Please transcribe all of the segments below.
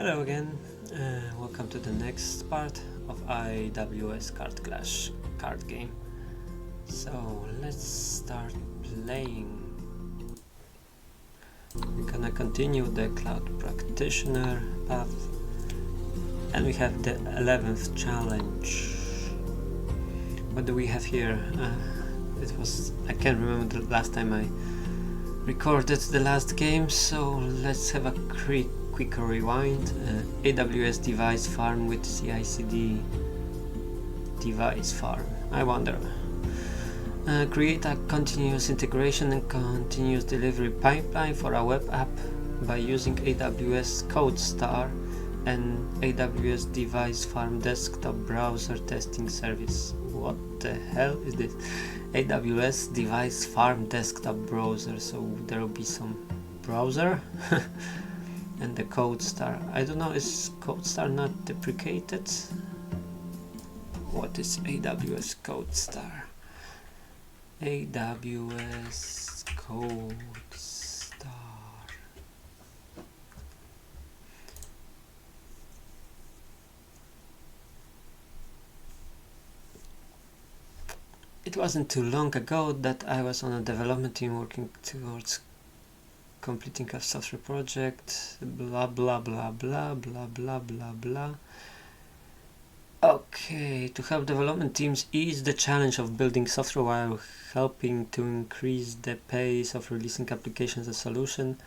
Hello again, welcome to the next part of AWS card game. So let's start playing. We're gonna continue the Cloud Practitioner path, and we have the 11th challenge. What do we have here? I can't remember the last time I recorded the last game, so let's have a quick rewind. AWS device farm with CICD device farm. I wonder. Create a continuous integration and continuous delivery pipeline for a web app by using AWS CodeStar and AWS device farm desktop browser testing service. What the hell is this? AWS device farm desktop browser, so there will be some browser and the CodeStar. I don't know, is CodeStar not deprecated? What is AWS CodeStar? AWS CodeStar. It wasn't too long ago that I was on a development team working towards completing a software project, blah blah blah blah blah blah blah blah. Okay, to help development teams ease the challenge of building software while helping to increase the pace of releasing applications and solutions,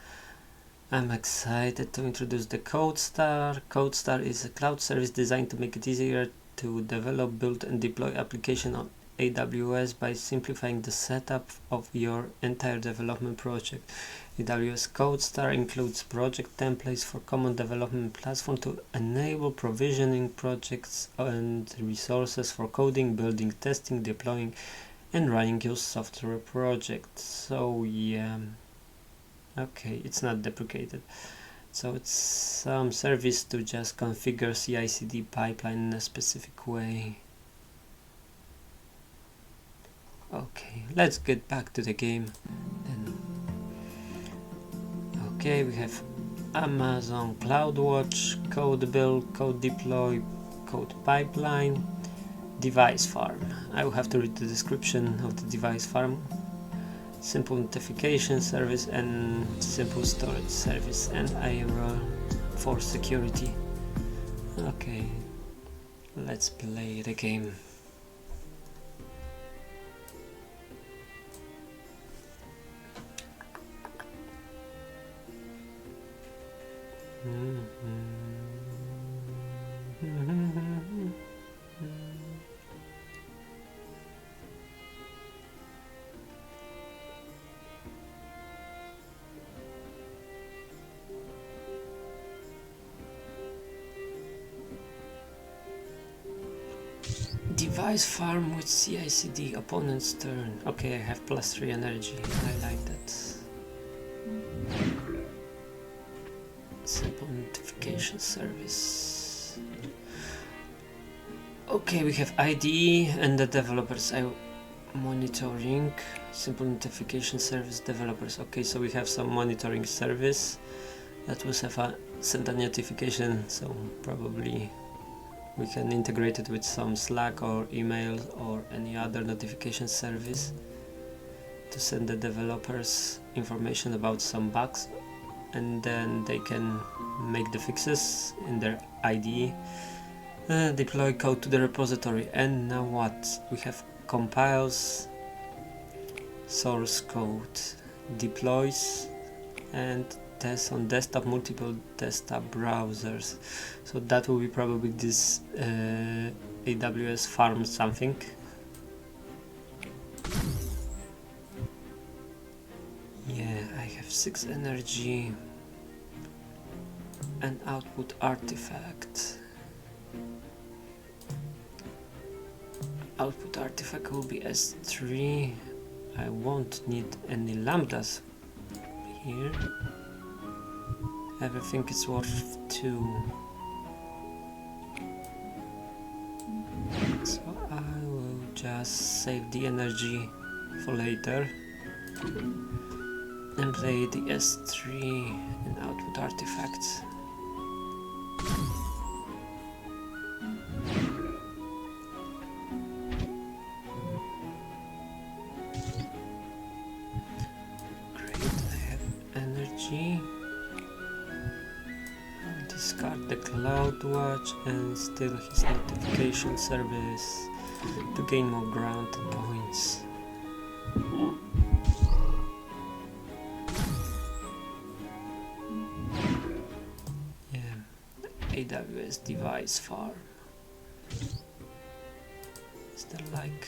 I'm excited to introduce the CodeStar. CodeStar is a cloud service designed to make it easier to develop, build and deploy applications on AWS by simplifying the setup of your entire development project. AWS CodeStar includes project templates for common development platform to enable provisioning projects and resources for coding, building, testing, deploying, and running your software project. So yeah, okay, it's not deprecated. So it's some service to just configure CI/CD pipeline in a specific way. Okay, let's get back to the game then. Okay, we have Amazon CloudWatch, code build, code deploy, code pipeline, device farm. I will have to read the description of the device farm. Simple notification service and simple storage service, and IRL for security. Okay, let's play the game. Device farm with CICD, opponent's turn. Okay, I have +3 energy, I like that. Simple notification service. Okay, we have IDE and the developers monitoring. Simple notification service developers. Okay, so we have some monitoring service that will send a notification, so probably we can integrate it with some Slack or email or any other notification service to send the developers information about some bugs, and then they can make the fixes in their IDE, deploy code to the repository. And now what? We have compiles, source code, deploys, and tests on desktop, multiple desktop browsers. So that will be probably this AWS farm something. Yeah, I have 6 energy and output artifact. Output artifact will be S3. I won't need any lambdas here. Everything is worth 2. So I will just save the energy for later and play the S3 and output artifacts. discard the CloudWatch and steal his notification service to gain more ground and points. Yeah, AWS device farm. Is there like...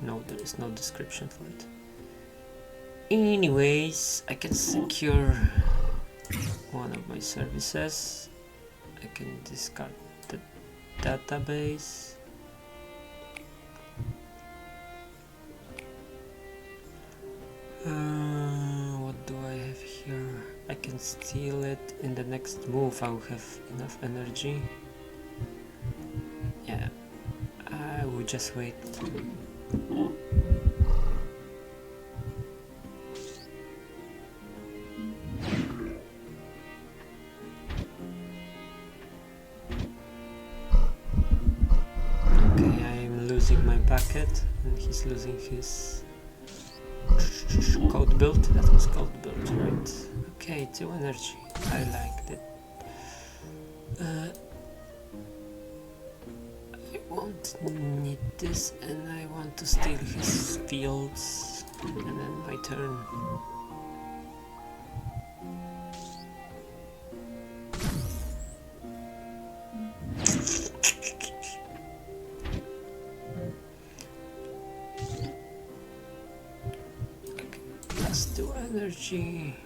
No, there is no description for it. Anyways, I can secure one of my services. I can discard the database. What do I have here? I can steal it. In the next move I will have enough energy. Yeah, I will just wait. My bucket, and he's losing his code build. That was code build, right? Okay, 2 energy. I liked it. I won't need this, and I want to steal his fields, and then my turn. Energy.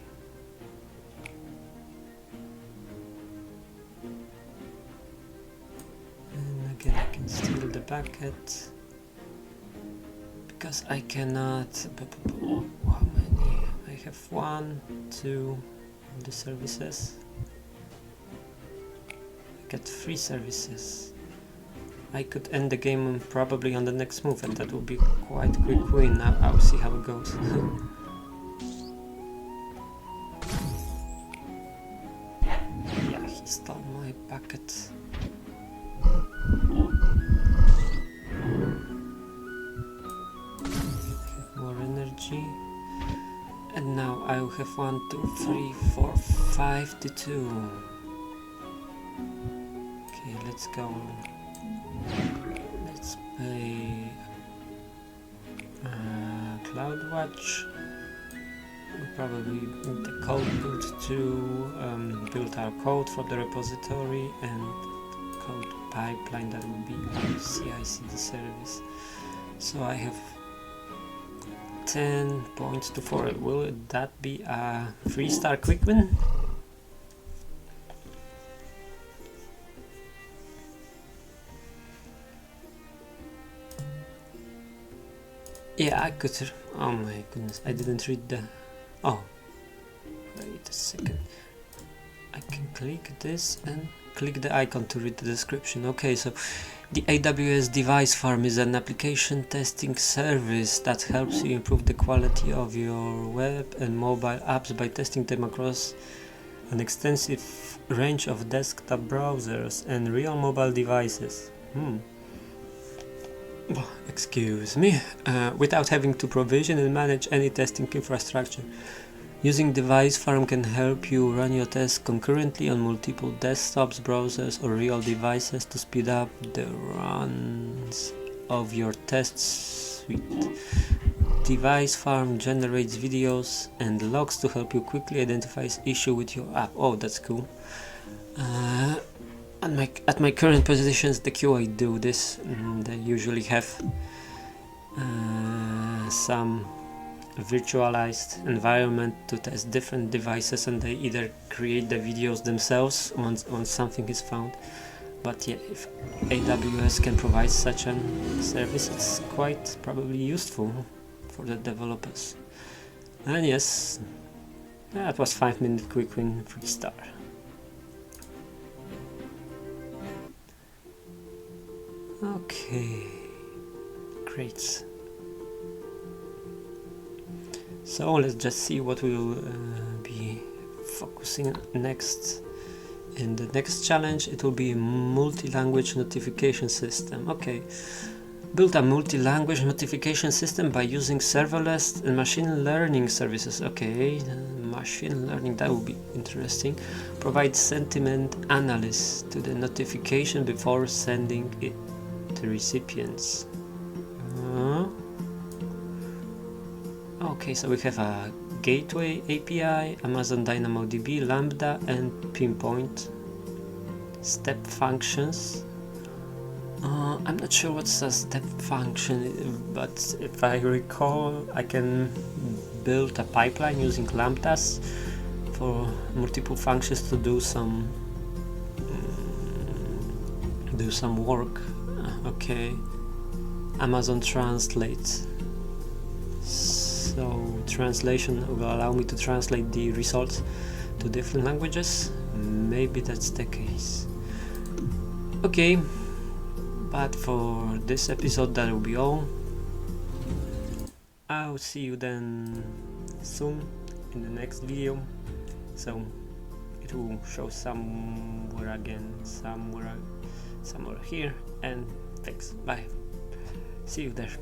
And again I can steal the bucket because I cannot. How many? I have 1, 2 of the services. I get 3 services. I could end the game probably on the next move, and that will be quite a quick win. I'll see how it goes. Stole my bucket. More energy. And now I will have 1, 2, 3, 4, 5 to 2. Okay, let's go. Let's play CloudWatch. Probably the code build to build our code for the repository, and code pipeline that will be our CICD service. So I have 10 points to 4. Will that be a 3-star quick win? Yeah, I could. Oh my goodness, I didn't read the... Oh, wait a second. I can click this and click the icon to read the description. Okay, so the AWS Device Farm is an application testing service that helps you improve the quality of your web and mobile apps by testing them across an extensive range of desktop browsers and real mobile devices. Excuse me, without having to provision and manage any testing infrastructure. Using Device Farm can help you run your tests concurrently on multiple desktops, browsers, or real devices to speed up the runs of your test suite. Device Farm generates videos and logs to help you quickly identify issues with your app. Oh, that's cool. At my current positions, the QA do this. They usually have some virtualized environment to test different devices, and they either create the videos themselves once something is found. But yeah, if AWS can provide such a service, it's quite probably useful for the developers. And yes, that was 5-minute quick win, 3-star. Okay, great. So let's just see what we will be focusing next. In the next challenge, it will be a multi-language notification system. Okay, build a multi-language notification system by using serverless and machine learning services. Okay, machine learning, that would be interesting. Provide sentiment analysis to the notification before sending it to recipients. Okay, so we have a gateway API, Amazon DynamoDB, Lambda, and Pinpoint. Step functions. I'm not sure what's a step function, but if I recall, I can build a pipeline using lambdas for multiple functions to do some work. Okay, Amazon Translate. So translation will allow me to translate the results to different languages. Maybe that's the case. Okay, but for this episode that will be all. I'll see you then soon in the next video. So it will show somewhere again, somewhere here, and thanks. Bye. See you there.